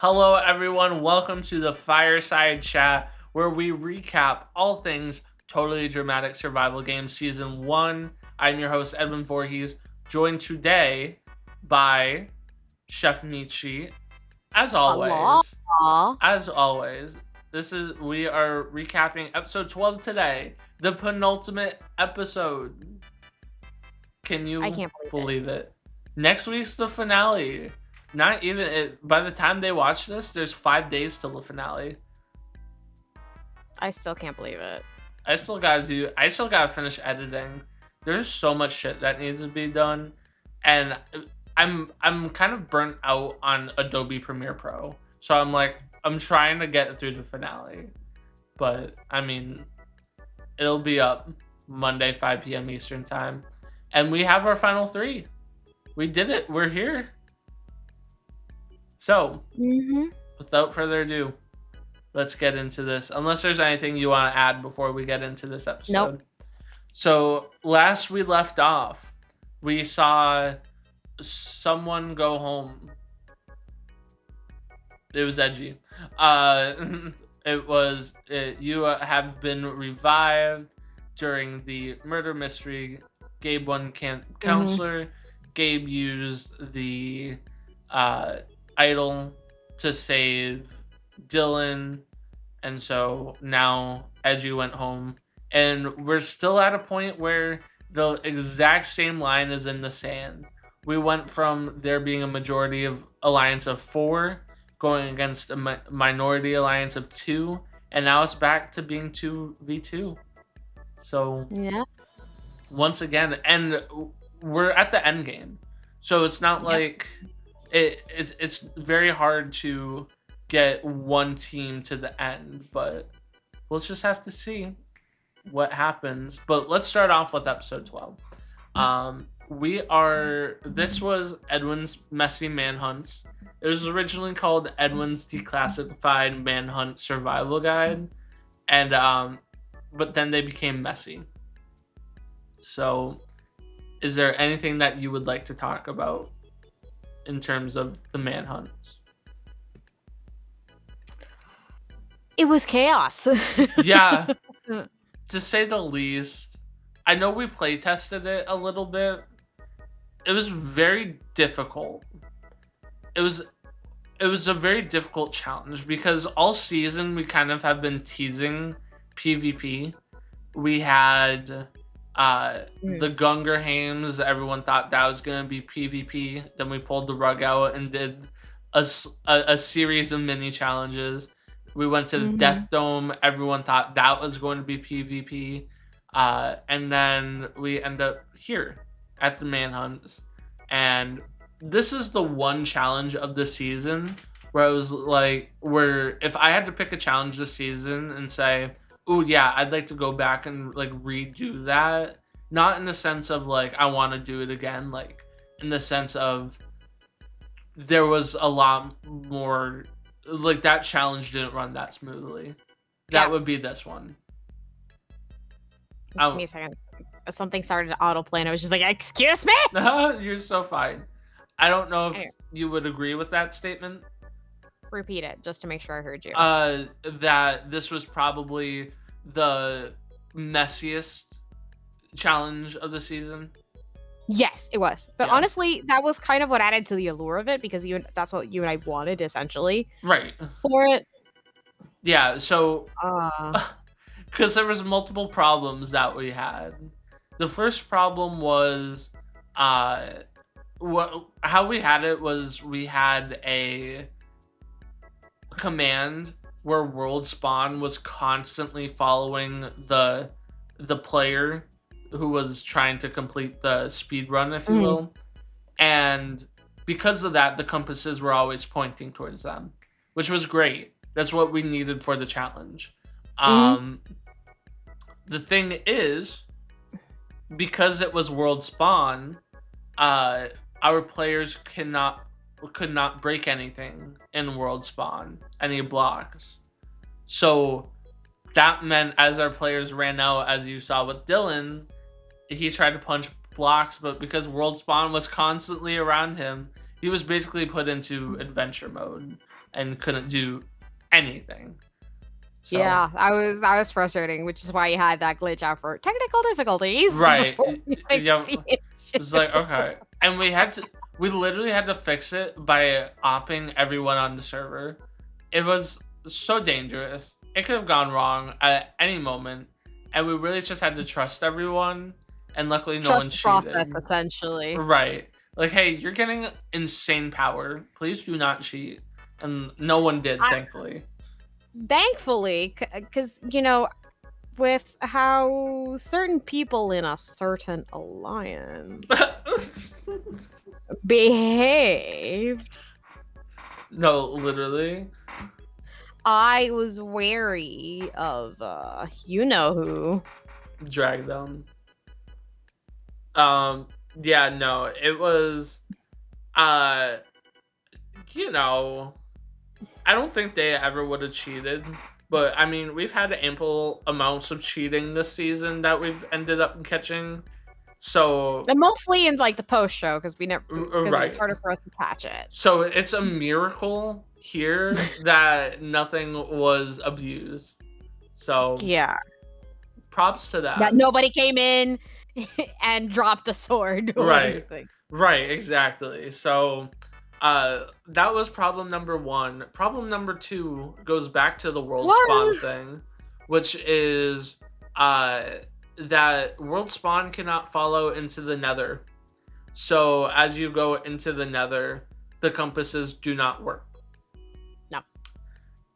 Hello, everyone. Welcome to the Fireside Chat, where we recap all things Totally Dramatic Survival Game Season 1. I'm your host, Edwin Voorhees, joined today by Chef Michi. As Hello. always, as always, we are recapping episode 12 today, the penultimate episode. Can I you can't believe it. believe it? Next week's the finale. Not even it, by the time they watch this, there's 5 days till the finale. I still can't believe it. I still gotta finish editing. There's so much shit that needs to be done, and I'm kind of burnt out on Adobe Premiere Pro. So I'm trying to get through the finale, but I mean, it'll be up Monday 5 p.m. Eastern time, and we have our final three. We did it. We're here. So, without further ado, let's get into this. Unless there's anything you want to add before we get into this episode. Nope. So, last we left off, we saw someone go home. It was edgy. You have been revived during the murder mystery. Gabe won counselor. Gabe used the idol to save Dylan, and so now Edgy went home, and we're still at a point where the exact same line is in the sand. We went from there being a majority of alliance of 4 going against a minority alliance of 2, and now it's back to being 2v2. So yeah, once again, and we're at the end game, so it's not like it's very hard to get one team to the end, but we'll just have to see what happens. But let's start off with episode 12. This was Edwin's Messy Manhunts. It was originally called Edwin's Declassified Manhunt Survival Guide, and but then they became messy. So, is there anything that you would like to talk about in terms of the manhunts? it was chaos. Yeah, to say the least. I know we play tested it a little bit. It was very difficult. It was a very difficult challenge because all season we kind of have been teasing PvP. We had the Gungerheims. Everyone thought that was going to be PvP. Then we pulled the rug out and did a series of mini challenges. We went to the Death Dome. Everyone thought that was going to be PvP. And then we end up here at the Manhunts. And this is the one challenge of the season where I was like, where if I had to pick a challenge this season and say, oh yeah, I'd like to go back and like redo that. Not in the sense of like, I want to do it again. Like in the sense of there was a lot more, like that challenge didn't run that smoothly. That would be this one. Give me a second. Something started to autoplay and I was just like, excuse me? You're so fine. I don't know if you would agree with that statement. Repeat it just to make sure I heard you. That this was probably the messiest challenge of the season. Yes, it was. But honestly, that was kind of what added to the allure of it because that's what you and I wanted essentially. Right. For it. Yeah, so because there was multiple problems that we had. The first problem was how we had it was we had a command where world spawn was constantly following the player who was trying to complete the speed run, if you will, and because of that the compasses were always pointing towards them, which was great. That's what we needed for the challenge. The thing is, because it was world spawn, our players could not break anything in world spawn, any blocks. So that meant as our players ran out, as you saw with Dylan, he tried to punch blocks, but because world spawn was constantly around him, he was basically put into adventure mode, and couldn't do anything. So Yeah, I was frustrating, which is why you had that glitch out for technical difficulties right, before you yeah, fixed the it's issue. like okay, and we literally had to fix it by opping everyone on the server. It was so dangerous. It could have gone wrong at any moment, and we really just had to trust everyone. And luckily, no one Trust the process, cheated. essentially. Right. Like, hey, you're getting insane power. Please do not cheat. And no one did, I, thankfully. thankfully, because you know, with how certain people in a certain alliance behaved, No, literally. I was wary of you know who. Drag them. Yeah, no, it was, uh, you know, I don't think they ever would have cheated. But, I mean, we've had ample amounts of cheating this season that we've ended up catching. So, And mostly in like the post show because we never because it was right. harder for us to patch it. So it's a miracle here that nothing was abused. So Yeah, props to that that. nobody came in and dropped a sword or Right. anything. Right, exactly. So that was problem number 1. Problem number 2 goes back to the world spawn thing, which is that world spawn cannot follow into the nether. So as you go into the nether, the compasses do not work. No.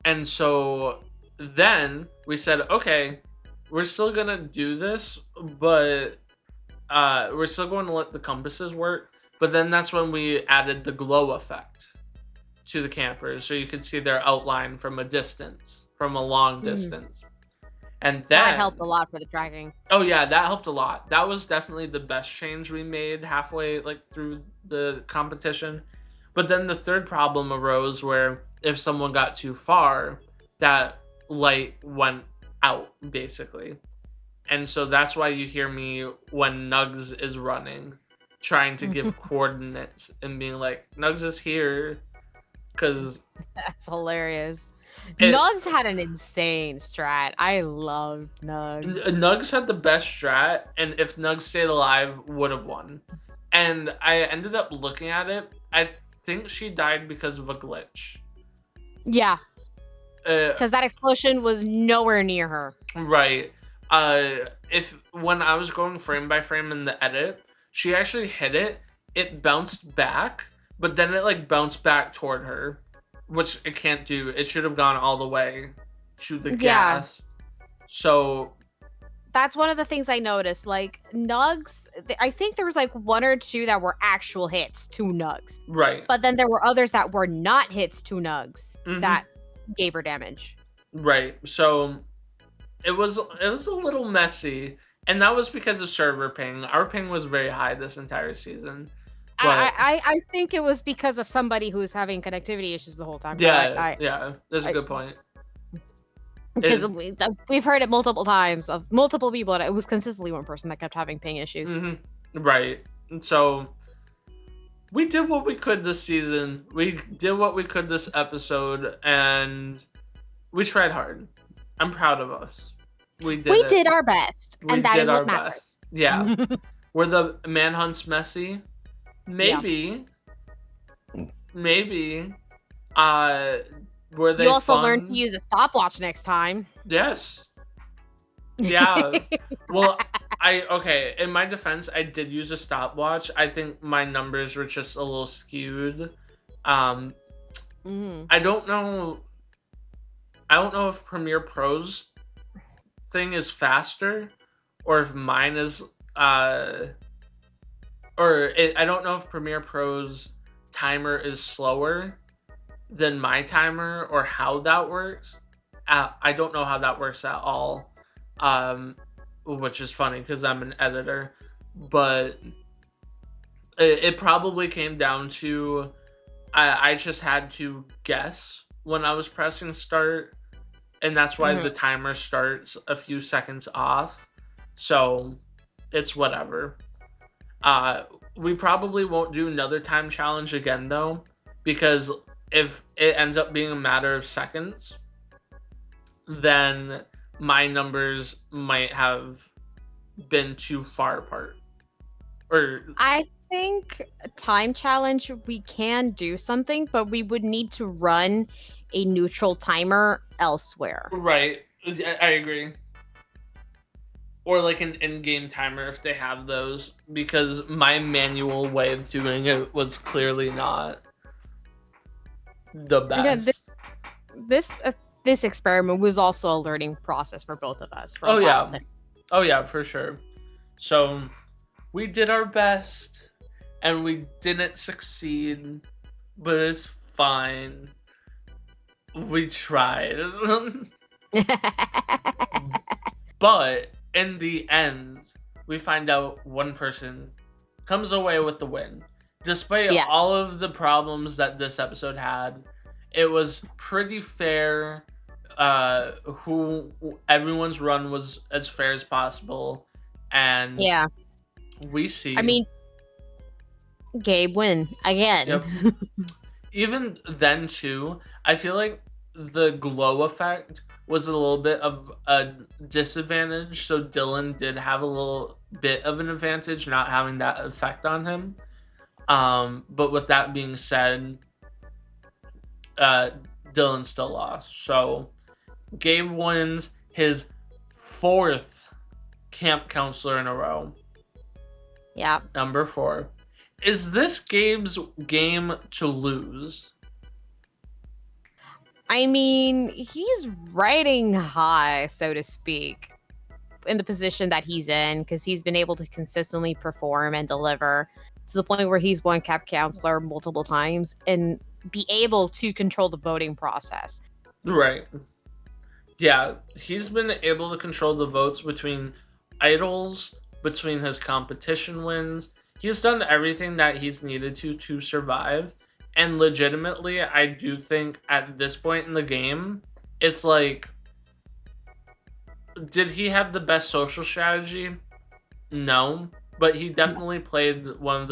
And so then we said, okay, we're still gonna do this, but we're still going to let the compasses work. But then that's when we added the glow effect to the campers, so you could see their outline from a distance, from a long distance. And then that helped a lot for the tracking. Oh yeah, that helped a lot. That was definitely the best change we made halfway like through the competition. But then the third problem arose where if someone got too far, that light went out basically. And so that's why you hear me when Nugs is running, trying to give coordinates and being like, Nugs is here. Because that's hilarious. Nugs had an insane strat. I loved Nugs. Nugs had the best strat, and if Nugs stayed alive, would have won. And I ended up looking at it. I think she died because of a glitch. Yeah. Because that explosion was nowhere near her. Right. If when I was going frame by frame in the edit, she actually hit it. It bounced back, but then it like bounced back toward her, which it can't do. It should have gone all the way to the gas. So that's one of the things I noticed. Like Nugs, I think there was like 1 or 2 that were actual hits to Nugs. Right. But then there were others that were not hits to Nugs that gave her damage. Right. So it was a little messy, and that was because of server ping. Our ping was very high this entire season. But I think it was because of somebody who was having connectivity issues the whole time. Yeah, yeah, that's a good point. Because we've heard it multiple times of multiple people, and it was consistently one person that kept having ping issues. Right. And so we did what we could this season. We did what we could this episode, and we tried hard. I'm proud of us. We did our best, and that is what matters. Best. Yeah. Were the manhunts messy? Maybe. Yeah. Maybe. Were they You also fun? learned to use a stopwatch next time. Yes. Yeah. Well, okay, in my defense, I did use a stopwatch. I think my numbers were just a little skewed. I don't know if Premiere Pro's thing is faster, or if mine is I don't know if Premiere Pro's timer is slower than my timer, or how that works. I don't know how that works at all, which is funny because I'm an editor. But it probably came down to I just had to guess when I was pressing start, and that's why the timer starts a few seconds off. So it's whatever. We probably won't do another time challenge again though, because if it ends up being a matter of seconds, then my numbers might have been too far apart. Or I think a time challenge, we can do something, but we would need to run a neutral timer elsewhere. right, I agree. Or like an in-game timer if they have those, because my manual way of doing it was clearly not the Again, best. this experiment was also a learning process for both of us. For a Oh lot yeah, of things. oh yeah, for sure. So we did our best, and we didn't succeed, but it's fine. We tried. But in the end, we find out one person comes away with the win. Despite Yes. all of the problems that this episode had, it was pretty fair. Who everyone's run was as fair as possible, and Yeah. we see. I mean, Gabe win again. Yep. Even then too, I feel like the glow effect was a little bit of a disadvantage. So Dylan did have a little bit of an advantage not having that effect on him. But with that being said, Dylan still lost. So Gabe wins his 4th camp counselor in a row. Yeah. Number 4. Is this Gabe's game to lose? I mean, he's riding high, so to speak, in the position that he's in, because he's been able to consistently perform and deliver to the point where he's won camp counselor multiple times and be able to control the voting process. Right. Yeah, he's been able to control the votes between idols, between his competition wins. He's done everything that he's needed to survive. And legitimately, I do think at this point in the game, it's like, did he have the best social strategy? No. But he definitely played one of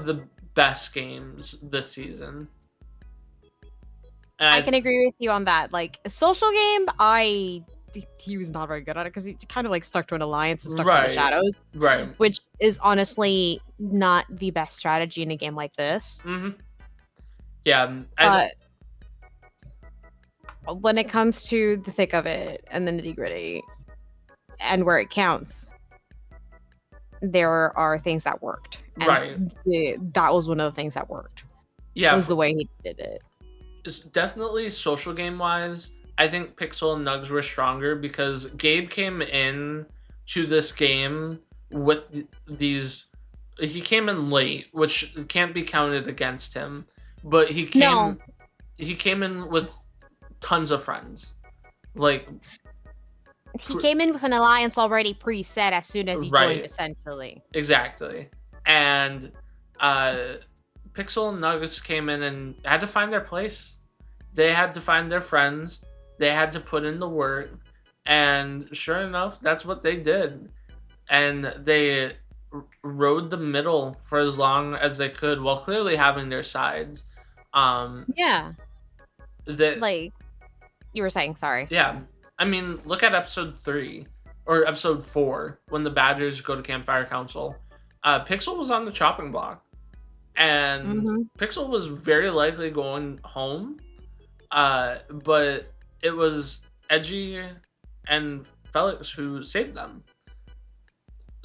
the best games this season. And I can agree with you on that. Like, a social game, he was not very good at it because he kind of like stuck to an alliance and stuck to the shadows. Right. Which is honestly not the best strategy in a game like this. Mm-hmm. Yeah. But when it comes to the thick of it and the nitty gritty and where it counts, there are things that worked. And right. That was one of the things that worked. Yeah. Was the way he did it. It's definitely social game wise. I think Pixel and Nugs were stronger because Gabe came in to this game with these. He came in late, which can't be counted against him. But he came in with tons of friends. Like, he came in with an alliance already preset as soon as he joined, essentially. Exactly. And Pixel and Nuggets came in and had to find their place. They had to find their friends. They had to put in the work. And sure enough, that's what they did. And they rode the middle for as long as they could while clearly having their sides. Yeah. Like, you were saying, sorry. Yeah. I mean, look at episode 3 or episode 4 when the Badgers go to Campfire Council. Pixel was on the chopping block. And Pixel was very likely going home. But it was Edgy and Felix who saved them.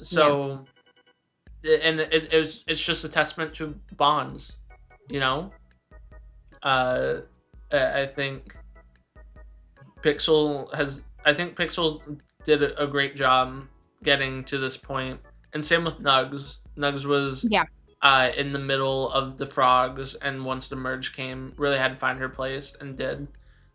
So, and it's just a testament to bonds, you know? I think Pixel did a great job getting to this point. And same with Nugs. Nugs was in the middle of the frogs, and once the merge came, really had to find her place and did.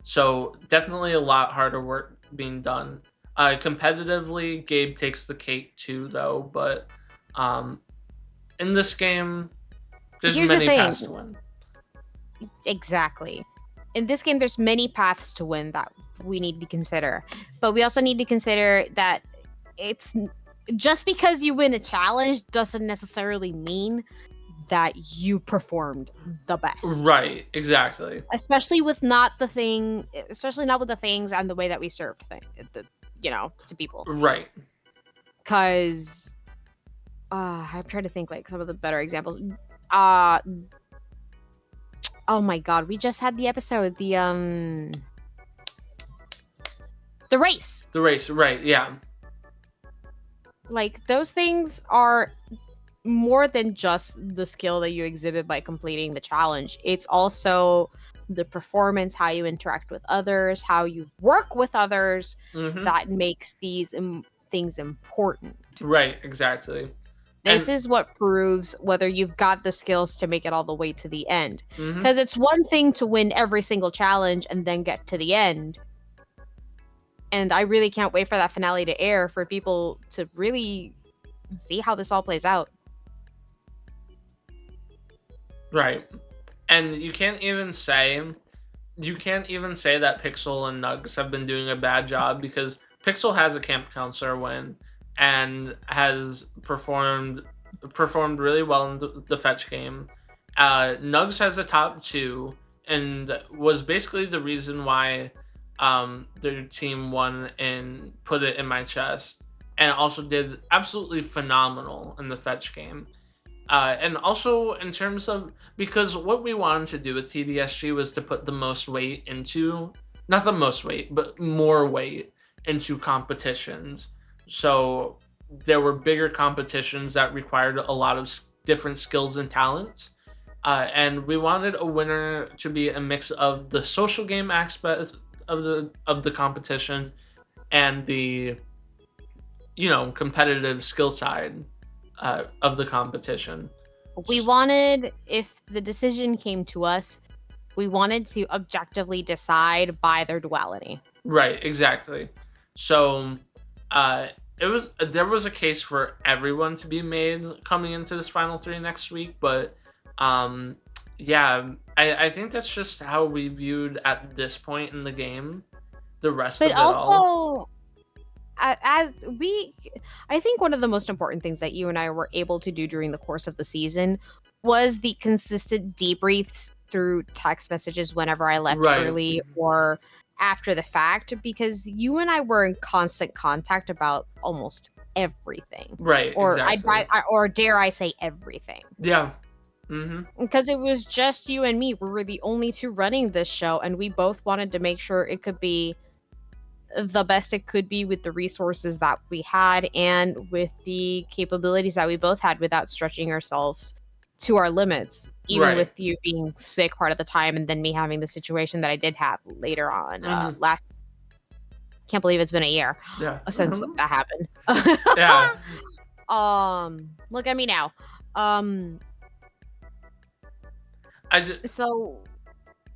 So definitely a lot harder work being done. Competitively, Gabe takes the cake too, though. But in this game, there's many paths to win. Exactly. In this game, there's many paths to win that we need to consider. But we also need to consider that it's just because you win a challenge doesn't necessarily mean that you performed the best. Right, exactly. Especially not with the things and the way that we served to people. Right. Because I'm trying to think like some of the better examples. Oh my god, we just had the episode, the race. The race, right, yeah. Like, those things are more than just the skill that you exhibit by completing the challenge. It's also the performance, how you interact with others, how you work with others, that makes these things important. Right, exactly. This is what proves whether you've got the skills to make it all the way to the end. Because it's one thing to win every single challenge and then get to the end. And I really can't wait for that finale to air for people to really see how this all plays out. Right. And you can't even say that Pixel and Nugs have been doing a bad job, because Pixel has a camp counselor win and has performed really well in the fetch game. Nugs has a top 2 and was basically the reason why their team won and put it in my chest, and also did absolutely phenomenal in the fetch game. And also in terms of, because what we wanted to do with TDSG was to put the most weight into, not the most weight, but more weight into competitions. So there were bigger competitions that required a lot of different skills and talents. And we wanted a winner to be a mix of the social game aspect of the competition and the, competitive skill side of the competition. We wanted, if the decision came to us, we wanted to objectively decide by their duality. Right, exactly. So there was a case for everyone to be made coming into this final 3 next week, but yeah, I think that's just how we viewed at this point in the game the rest of it all. I think one of the most important things that you and I were able to do during the course of the season was the consistent debriefs through text messages whenever I left early or after the fact, because you and I were in constant contact about almost everything. Right, or exactly. or dare I say everything. Yeah. Because it was just you and me. We were the only 2 running this show, and we both wanted to make sure it could be the best it could be with the resources that we had and with the capabilities that we both had, without stretching ourselves to our limits, even with you being sick part of the time and then me having the situation that I did have later on. Can't believe it's been a year since that happened. Yeah. Look at me now. So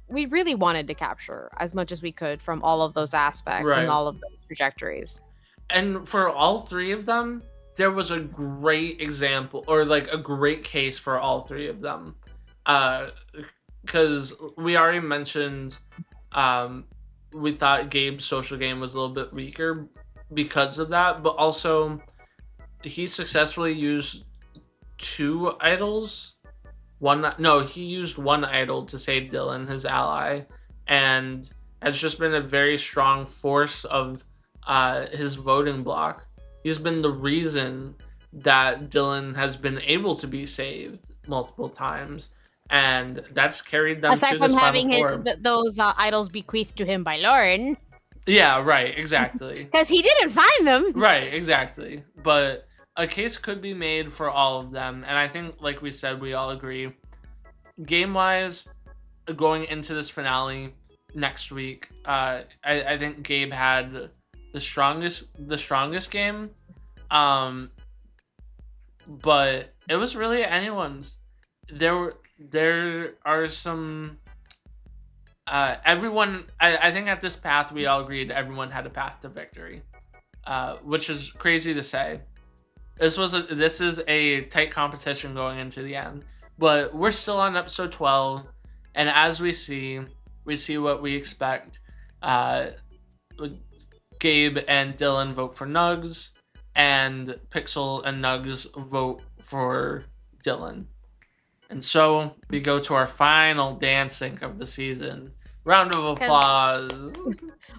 we really wanted to capture as much as we could from all of those aspects and all of those trajectories. And for all 3 of them, there was a great example, or like a great case for all 3 of them. Because we already mentioned we thought Gabe's social game was a little bit weaker because of that, but also he successfully used 2 idols. He used 1 idol to save Dylan, his ally, and has just been a very strong force of his voting block. He's been the reason that Dylan has been able to be saved multiple times, and that's carried them aside to from this having Final Four. those idols bequeathed to him by Lauren. Yeah, right, exactly. Because he didn't find them. Right, exactly. But a case could be made for all of them, and I think, like we said, we all agree. Game-wise, going into this finale next week, I think Gabe had the strongest game, but it was really anyone's. There are some. Everyone, I think at this path we all agreed everyone had a path to victory, which is crazy to say. This is a tight competition going into the end, but we're still on episode 12, and as we see what we expect. Gabe and Dylan vote for Nugs, and Pixel and Nugs vote for Dylan. And so we go to our final dance sync of the season. Round of applause.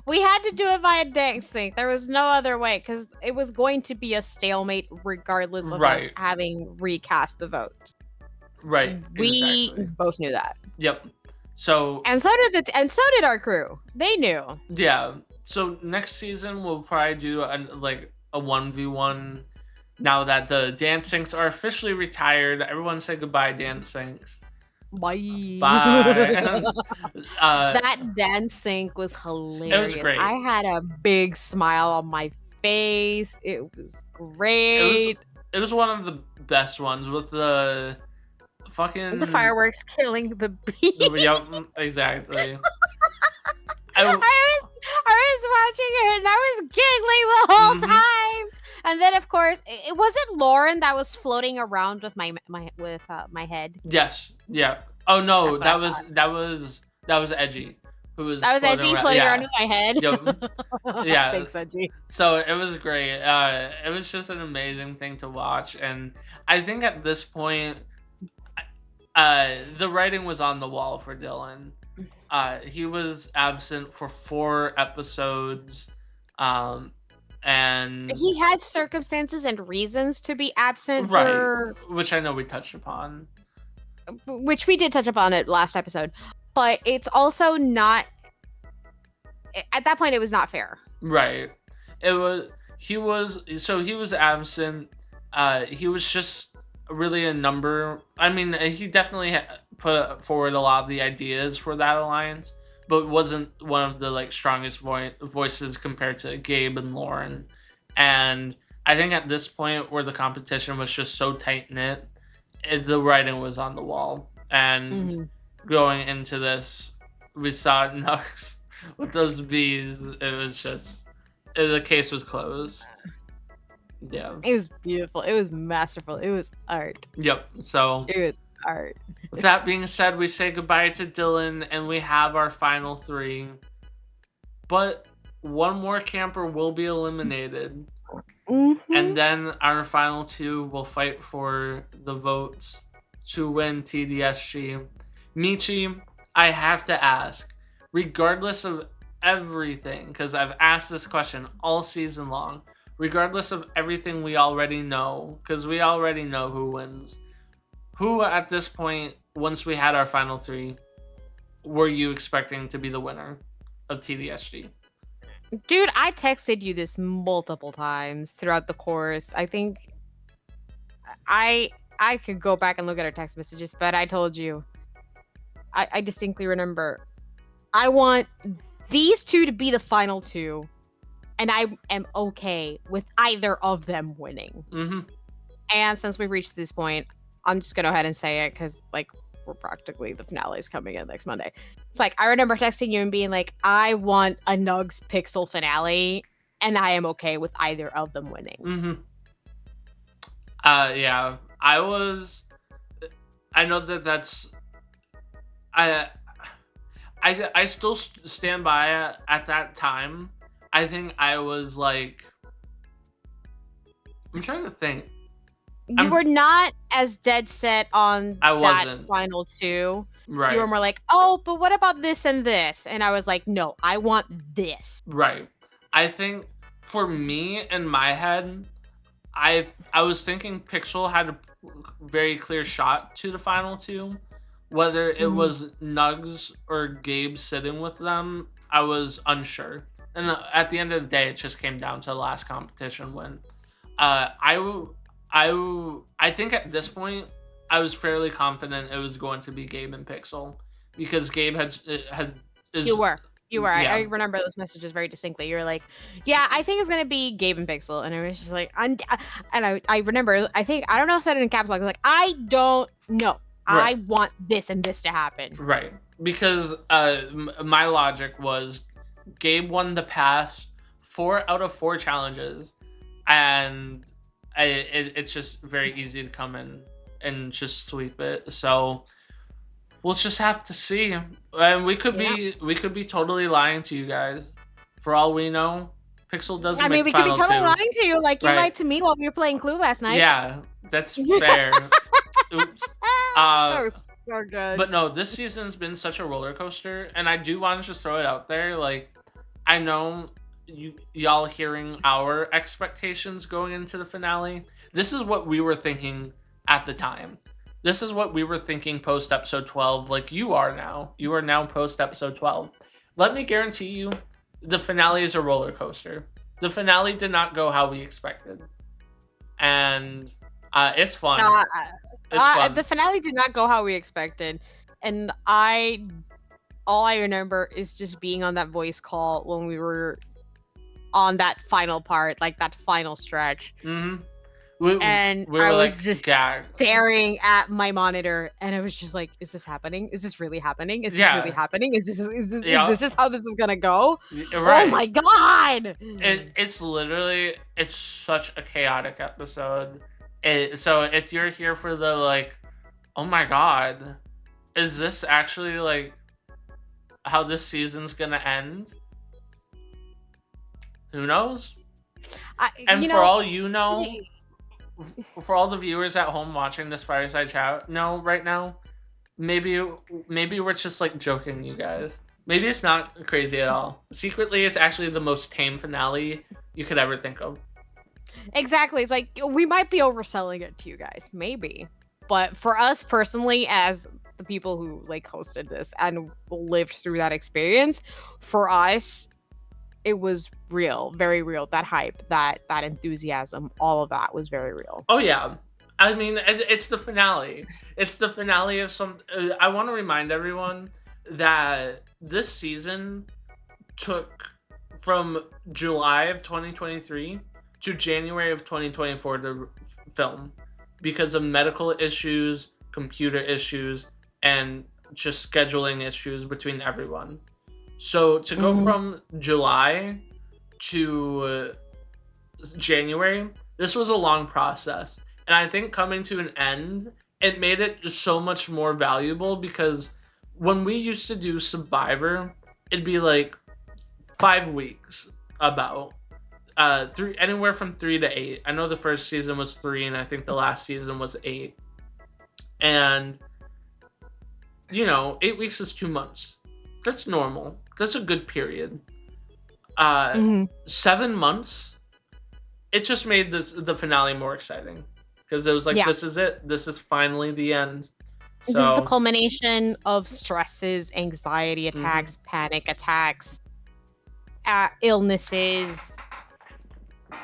We had to do it via dance sync. There was no other way because it was going to be a stalemate regardless of us having recast the vote. Right. We exactly. both knew that. Yep. So and so did our crew. They knew. Yeah. So next season we'll probably do a 1v1. Now that the dance syncs are officially retired, everyone say goodbye, dance syncs. Bye. Bye. That dance sync was hilarious. It was great. I had a big smile on my face. It was great. It was one of the best ones with the fucking the fireworks killing the bee. Yep, exactly. I was watching it and I was giggling the whole time. And then, of course, it wasn't Lauren that was floating around with my head. Yes. Yeah. Oh no, that was Edgy. That was Edgy floating around with my head. Yep. Yeah. Thanks, Edgy. So it was great. It was just an amazing thing to watch, and I think at this point, the writing was on the wall for Dylan. He was absent for 4 episodes. And he had circumstances and reasons to be absent, right? Which I know we touched upon. Which we did touch upon it last episode, but it's also not. At that point, it was not fair. Right. He was absent. He was just really a number. I mean, he definitely put forward a lot of the ideas for that alliance, but wasn't one of the strongest voices compared to Gabe and Lauren. And I think at this point where the competition was just so tight knit, the writing was on the wall. And going into this, we saw Nux with those bees. It was just the case was closed. Yeah, it was beautiful. It was masterful. It was art. Yep. So it was art. With that being said, we say goodbye to Dylan and we have our final 3. But one more camper will be eliminated. And then our final 2 will fight for the votes to win TDSG. Michi, I have to ask, regardless of everything, because I've asked this question all season long, regardless of everything we already know, because we already know who wins, who at this point, once we had our final 3, were you expecting to be the winner of TDSG? Dude, I texted you this multiple times throughout the course. I think I could go back and look at our text messages, but I told you. I distinctly remember. I want these 2 to be the final 2, and I am okay with either of them winning. And since we've reached this point, I'm just gonna go ahead and say it because we're practically, the finale is coming in next Monday. It's I remember texting you and being like, I want a Nugs Pixel finale, and I am okay with either of them winning. Yeah, I know that's. I still stand by it at that time. I think I was I'm trying to think. You were not as dead set on that final 2. Right. You were more like, oh, but what about this and this? And I was like, no, I want this. Right. I think for me, in my head, I was thinking Pixel had a very clear shot to the final 2. Whether it was Nugs or Gabe sitting with them, I was unsure. And at the end of the day, it just came down to the last competition win. I think at this point, I was fairly confident it was going to be Gabe and Pixel because Gabe had. You were. Yeah. I remember those messages very distinctly. You were like, "Yeah, I think it's gonna be Gabe and Pixel," and I was just like, and I remember. I don't know if I said it in caps lock. I was like, I don't know. Right. I want this and this to happen. Right, because my logic was Gabe won the past 4 out of 4 challenges, and it's just very easy to come in and just sweep it. So we'll just have to see, and we could be totally lying to you guys. For all we know, Pixel doesn't. I mean, we could be totally lying to you, like you lied to me while we were playing Clue last night. Yeah, that's fair. Oops. That was so good. But no, this season's been such a roller coaster, and I do want to just throw it out there. Like, I know y'all hearing our expectations going into the finale. This is what we were thinking at the time. This is what we were thinking post episode 12. Like you are now. You are now post episode 12. Let me guarantee you, the finale is a roller coaster. The finale did not go how we expected, and it's fun. It's fun. The finale did not go how we expected, and all I remember is just being on that voice call when we were on that final part, like that final stretch. Mm-hmm. And we were I was like, just gagged. staring at my monitor, and I was just like, "Is this happening? Is this really happening? Is this Yeah. really happening? Is this Yeah. is this how this is gonna go? Right. Oh my god!" It's literally, it's such a chaotic episode. So if you're here for the like, oh my god, is this actually like how this season's gonna end? Who knows? And for all you know, for all the viewers at home watching this Fireside Chat know right now, maybe we're just like joking, you guys. Maybe it's not crazy at all. Secretly, it's actually the most tame finale you could ever think of. Exactly. It's like we might be overselling it to you guys, maybe. But for us personally, as the people who like hosted this and lived through that experience, for us, it was real, very real. That hype, that enthusiasm, all of that was very real. Oh yeah. I mean, it's the finale. It's the finale of some. I want to remind everyone that this season took from July of 2023 to January of 2024 to film because of medical issues, computer issues, and just scheduling issues between everyone. So to go from July to January, this was a long process. And I think coming to an end, it made it so much more valuable because when we used to do Survivor, it'd be like 5 weeks about anywhere from 3 to 8. I know the first season was 3 and I think the last season was 8. And 8 weeks is 2 months. That's normal. That's a good period. 7 months, it just made the finale more exciting because it was like, this is it. This is finally the end. So, this is the culmination of stresses, anxiety attacks, panic attacks, illnesses.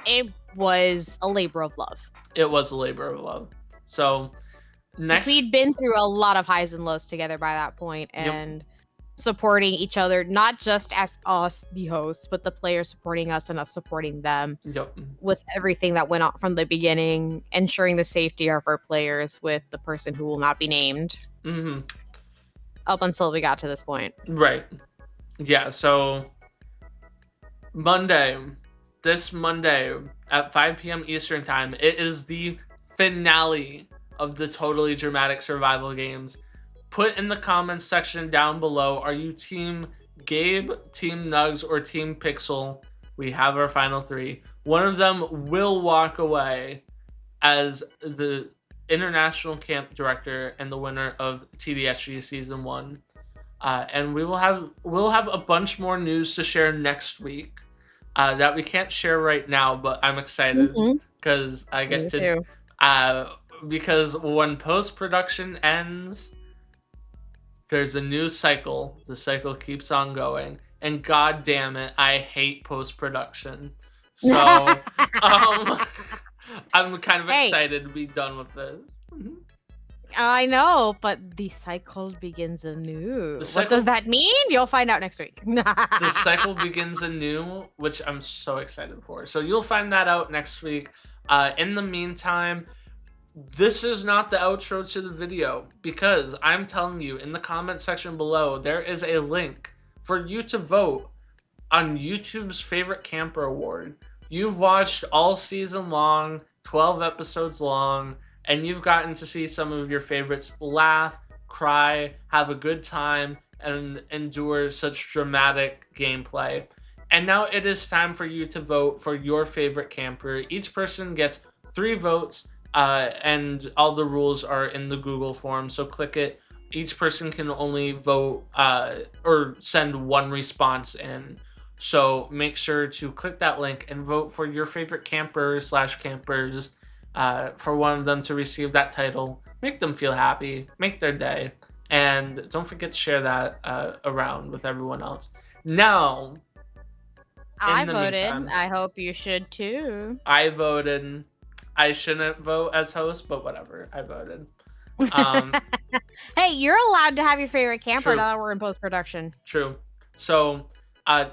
It was a labor of love. It was a labor of love. So next, we'd been through a lot of highs and lows together by that point, and supporting each other, not just as us, the hosts, but the players supporting us and us supporting them with everything that went on from the beginning, ensuring the safety of our players with the person who will not be named up until we got to this point. Right. Yeah, so this Monday at 5 p.m. Eastern Time, it is the finale of the Totally Dramatic Survival Games. Put in the comments section down below, are you Team Gabe, Team Nugs, or Team Pixel? We have our final 3. One of them will walk away as the International Camp Director and the winner of TDSG Season 1. And we'll have a bunch more news to share next week that we can't share right now, but I'm excited because I get to... because when post-production ends... there's a new cycle. The cycle keeps on going. And god damn it, I hate post-production. So, I'm kind of excited to be done with this. I know, but the cycle begins anew. What does that mean? You'll find out next week. The cycle begins anew, which I'm so excited for. So you'll find that out next week. In the meantime... this is not the outro to the video because I'm telling you in the comment section below, there is a link for you to vote on YouTube's Favorite Camper Award. You've watched all season long, 12 episodes long, and you've gotten to see some of your favorites laugh, cry, have a good time, and endure such dramatic gameplay. And now it is time for you to vote for your favorite camper. Each person gets 3 votes. and all the rules are in the Google form. So click it. Each person can only vote or send one response in. So make sure to click that link and vote for your favorite camper/campers for one of them to receive that title. Make them feel happy. Make their day. And don't forget to share that around with everyone else. Now, I in the voted. meantime, I hope you should too. I voted. I shouldn't vote as host, but whatever. I voted. Um, Hey, you're allowed to have your favorite camper True. now that we're in post production. True. So,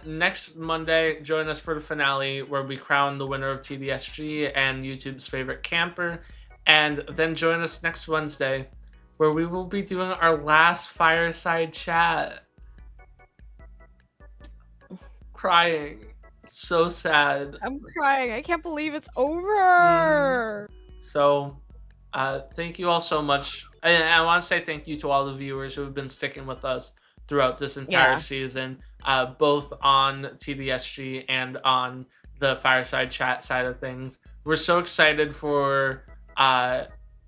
next Monday, join us for the finale where we crown the winner of TDSG and YouTube's favorite camper. And then join us next Wednesday where we will be doing our last Fireside chat. Crying. So sad. I'm crying. I can't believe it's over. So, thank you all so much. And I want to say thank you to all the viewers who have been sticking with us throughout this entire season, both on TDSG and on the Fireside chat side of things. We're so excited for.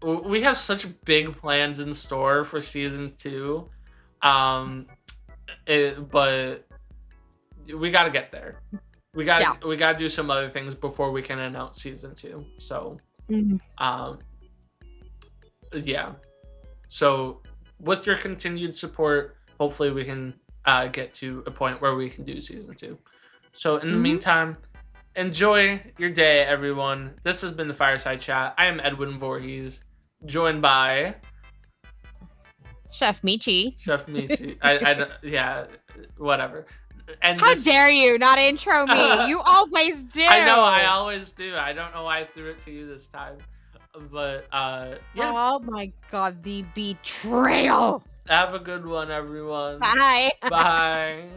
We have such big plans in store for season 2, but we got to get there. We got to do some other things before we can announce season 2. So, yeah. So with your continued support, hopefully we can get to a point where we can do season 2. So in the meantime, enjoy your day, everyone. This has been the Fireside Chat. I am Edwin Voorhees, joined by Chef Michi. Chef Michi. Yeah, whatever. And how dare you not intro me? You always do. I know, I always do. I don't know why I threw it to you this time. But yeah. Oh my god, the betrayal. Have a good one, everyone. Bye. Bye.